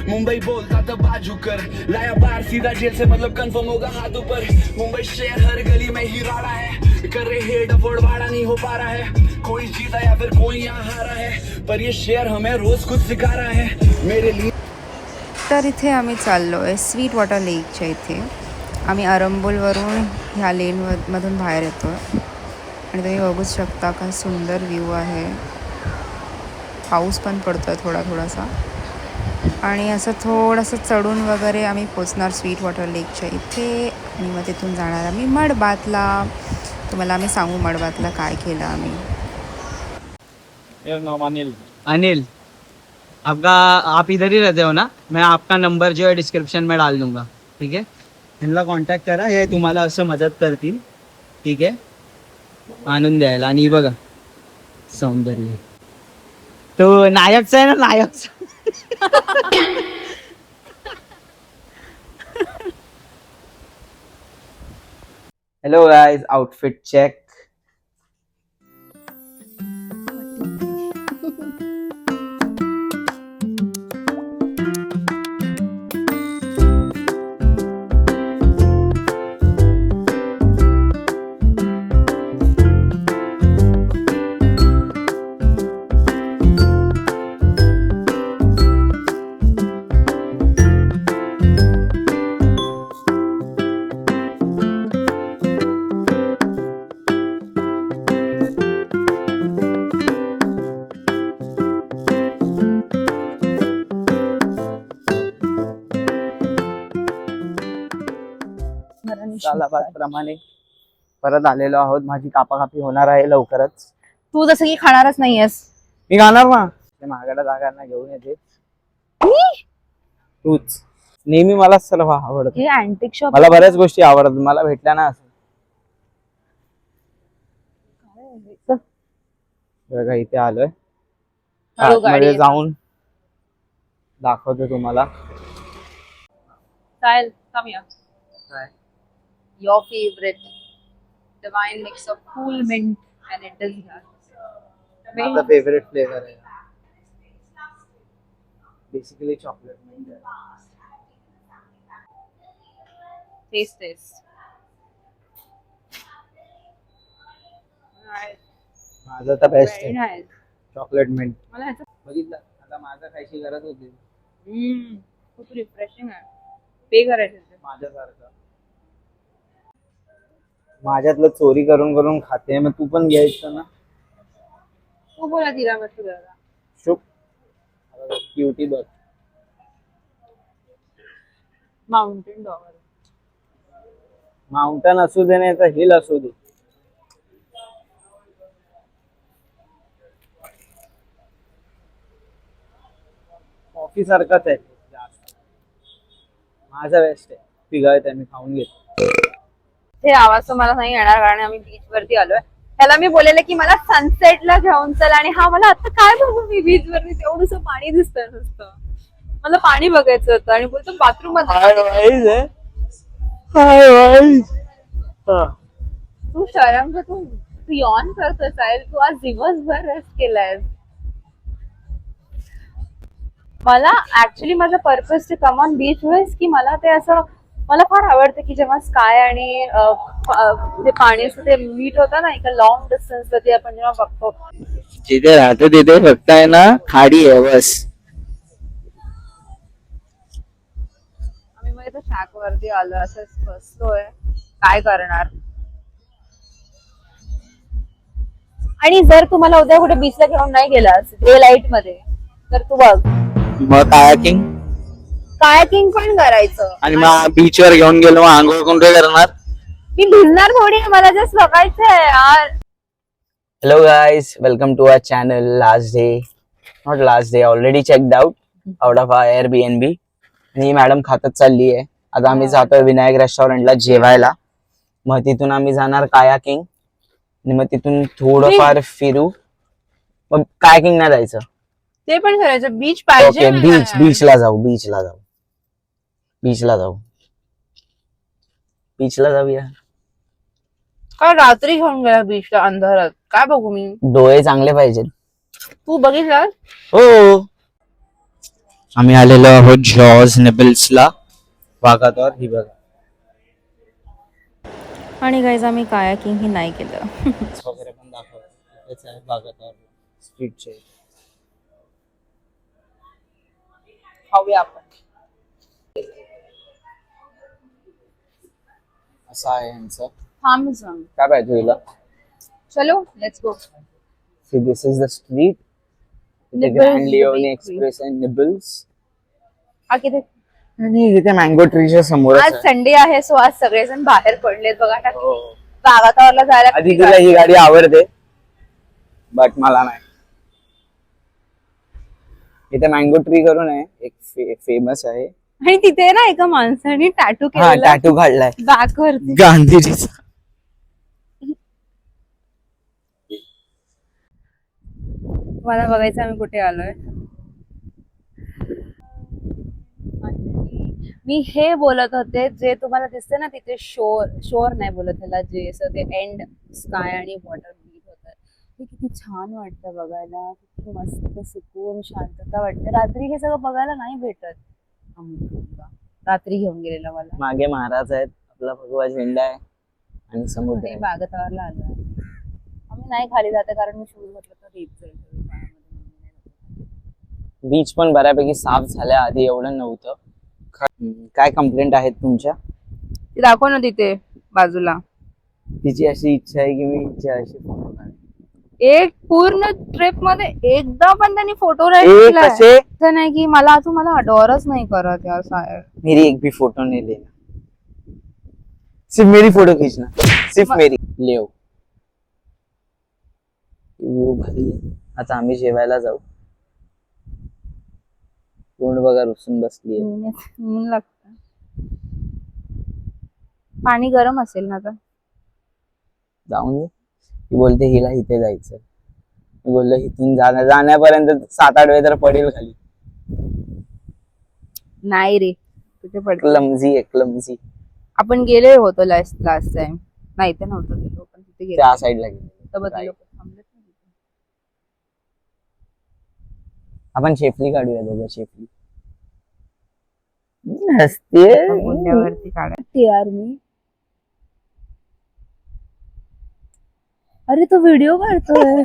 मुंबई बोलता तो बाजू कर, लाया बाहर सीधा जेल से मतलब कंफर्म होगा हाथ ऊपर। मुंबई शहर हर गली में ही राड़ा है, कर रहे हेड अफोर्ड भाड़ा नहीं हो पा रहा है। कोई जीता या फिर कोई यहाँ हारा है, पर ये शहर हमें रोज कुछ सिखा रहा है मेरे लिए। तर इथे आम्ही चाललो आहे स्वीट वॉटर लेकच्या इथे. आम्ही आरंबोलवरून ह्या लेनमधून बाहेर येतो आहे आणि तुम्ही बघूच शकता का सुंदर व्ह्यू आहे. पाऊस पण पडतो आहे थोडा थोडासा आणि असं थोडंसं चढून वगैरे आम्ही पोचणार स्वीट वॉटर लेकच्या इथे आणि मग तिथून जाणार आम्ही मडबातला. तुम्हाला आम्ही सांगू मडबातला काय केलं आम्ही. अनिल, आपका आप इधर ही रहते हो ना? मैं आपका नंबर जो है डिस्क्रिप्शन में डाल दूंगा, ठीक है? इनला कॉन्टॅक्ट करा, हे तुम्हाला असं मदत करतील, ठीक आहे? आणून द्यायला. आणि बघा सौंदर्य तो नायकचा आहे ना, नायकचा. Hello guys, outfit check. प्रमाणे परत आलेलो आहोत. माझी कापाकापी होणार आहे लवकरच. तू जसं की खाणारच नाहीयेस. मी खाणार ना. ते महागड्या जागांना घेऊन येते तूच. नेहमी मला सर्व आवडत. हे अँटिक शॉप मला बऱ्याच गोष्टी आवडतात. मला भेटल्या ना असं बघा इथे आलोय. आतमध्ये जाऊन दाखवतो तुम्हाला. चालेल, come here. Your favorite divine mix of cool mint and it is here. माझा फेवरेट फ्लेवर आहे basically chocolate mint. Taste this. Alright. माझा तर बेस्ट Very आहे nice. Chocolate mint. मला ह्याचं बघितलं आता माझा खायची गरज होती. खूप रिफ्रेशिंग आहे. पे करायचं ते. माझ्यासारखं माझ्यातलं चोरी करून करून खाते. मग तू पण घ्यायचं ना. तू बोला तिला मस्त करायला. शुभ क्यूटी बघ. माउंटेन डॉगर. माउंटन असू दे नाही तर हिल असू दे. कॉफी सारखाच आहे जास्त. माझा बेस्ट आहे. पिघळत आहे मी खाऊन घेतो. हे आवाज तर मला नाही येणार कारण आम्ही बीच वरती आलोय. त्याला मी बोललेलं की मला सनसेटला घेऊन चल आणि हा मला आता काय बघू मी बीच वरती तेवढंसं पाणी दिसतंय नुसतं. मला पाणी बघायचं होतं आणि बोलतो बाथरूम मध्ये. तू शरम कर. तू यॉन करतोय साहेब. तू आज दिवसभर रेस्ट केलाय. मला ऍक्च्युली माझा purpose to come on beach was की मला ते असं मला फार आवडतं की जेव्हा स्काय आणि ते पाण्याचं ते मीट होतं ना एका लॉंग डिस्टन्स वरती आपण जेव्हा बघतो. जिथे राहतो तिथे फक्त आहे ना खाडी आहे बस. आम्ही मग इथं शॅक वरती आलो असंच बसतोय. काय करणार. आणि जर तुम्हाला उद्या कुठे बीचला घेऊन नाही गेलास डे लाईट मध्ये तर तू बघ मग कायाकिंग कायाकिंग पण करायचं. आणि मग बीचवर घेऊन गेलो मग आंघोळ कोण काय करणार. मी भिजणार थोडी. मला जस्ट बघायचंय यार. Hello guys, welcome to our channel. Last day not last day already checked out of our Airbnb. आणि मॅडम खातच चालली आहे. आता आम्ही जातोय विनायक रेस्टॉरंटला जेवायला. मग तिथून आम्ही जाणार कायाकिंग आणि मग तिथून थोडंफार फिरू. मग कायाकिंग नाही जायचं. ते पण करायचं. बीच पाहिजे. ओके बीचला जाऊ. बीचला जाऊया. काय रात्री घेऊन गेला बीचला अंधारात. काय बघू मी. डोळे चांगले पाहिजेत. तू बघितलं. हो आम्ही आलेलो आहोत जॉज निबल्सला वाघातोर. ही बघा आणि गाईज आम्ही कायाकिंग ही नाही केलं. वगैरे पण दाखवतो आहे वाघातोर स्ट्रीटचे. खाऊया आपण. असं आहे यांचं. थांब सांग. काय पाहिजे तुला? चलो let's go. See, this is the street. The Nibbles Grand Leone Bakery. Express and Nibbles. हा किती आणि इथे मँगो ट्रीच्या समोर आज संडे आहे सो आज सगळेजण बाहेर पडलेत बघा. हो. वाघातोरला जायला आधी किती तुला गाडी- ही गाडी आवडते बट मला नाही. इथे मँगो ट्री करून आहे एक फेमस आहे. आणि तिथे ना एका माणसाने टॅटू हा केलेला टॅटू काढलाय बॅक वरती. गांधीजीचा. मला बघायचं आम्ही कुठे आलोय. मी हे बोलत होते जे तुम्हाला दिसते ना तिथे शोर नाही बोलत त्याला, जे असं ते एंड स्काय आणि वॉटर बीट होत ते किती छान वाटतं बघायला. किती मस्त सुकून शांतता वाटते. रात्री हे सगळं बघायला नाही भेटत. रात्री घेऊन गेलेला मला. मागे महाराज आहेत, आपला भगवा झेंडा आहे आणि समुद्र आहे. बागतावरला आलो आम्ही. नाही खाली जाते कारण मी शूज म्हटलं तर रेप जाईल. बीच पण बऱ्यापैकी साफ झाल्या, आधी एवढं नव्हतं. काय कंप्लेंट आहेत तुमच्या? ते दाखव ना तिथे बाजूला. तिची अशी इच्छा आहे की मी हिच्या अशी फोटो काढेन. एक पूर्ण ट्रिप मध्ये एकदा पण त्यांनी फोटो कसे नाही की मला तुम्हाला अडॉरच नाही करत यार साहेब. मेरी एक भी फोटो नहीं लेना, सिर्फ मेरी फोटो खींचना, सिर्फ मेरी. लेव व्यू भारी आहे. आता आम्ही जेवायला जाऊ. तोंड बघा रुसून बसली. ऊन लागतं. पाणी गरम असेल ना आता. जाऊन ये. ती बोलते हिला इथे जायचं. मी बोललो इथून जाण्यापर्यंत 7-8 वेळ तर पडेल खाली. नाही रे कुठे पडलं. क्लमझी आहे क्लमझी. आपण गेले होतो लास्ट टाइम. नाही ते नव्हतं गेलो पण तिथे गेलो. त्या साईडला गेलो. तर बघ लोक थांबलेत ना तिथे. आपण शेफली काढूया दोघं. शेफली हसते गुंड्यावरती काढा यार मी. अरे तो व्हिडिओ काढतोय.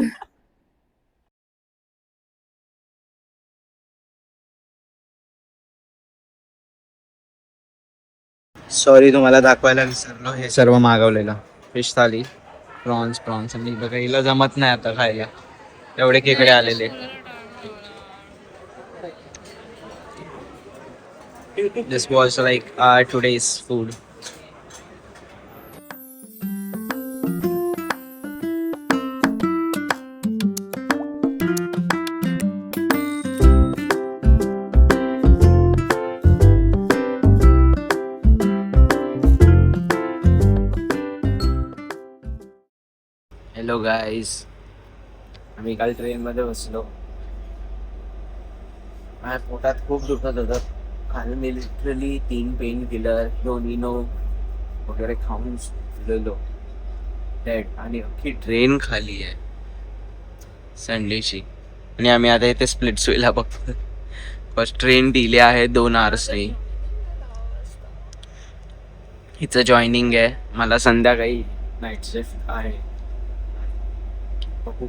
सॉरी तुम्हाला दाखवायला विसरलो. हे सर्व मागवलेलं फिश थाली, प्रॉन्स आणि बघा हिला जमत नाही आता खायला, एवढे खेकडे आलेले. This was like our today's food. Hello guys, आम्ही काल ट्रेनमध्ये बसलो. माझ्या पोटात खूप दुखत होतं. काल मी लिटरली 3 पेन किलर, 2 इनो वगैरे खाऊन झोपलेलो डेड. आणि अख्खी ट्रेन खाली आहे संडेची. आणि आम्ही आता इथे स्प्लिट्सविला बघतो. फर्स्ट ट्रेन डिले आहे 2 आवर्सनी. हिचं जॉईनिंग आहे. मला संध्याकाळी नाईट शिफ्ट आहे. बघू.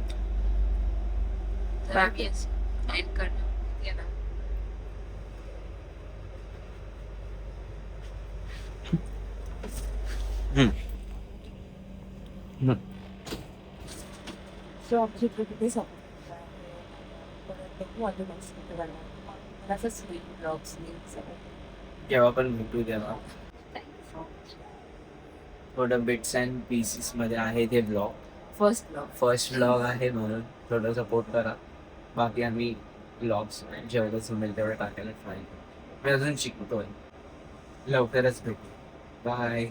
केव्हा पण भेटू तेव्हा. थोडं बिट्स अँड पीसेस मध्ये आहे ते ब्लॉग. फर्स्ट ब्लॉग आहे म्हणून थोडं सपोर्ट करा. बाकी आम्ही ब्लॉग्स जेवढं जमेल तेवढं टाकायला ट्राय करू. मी अजून शिकतोय. लवकरच भेटू. बाय.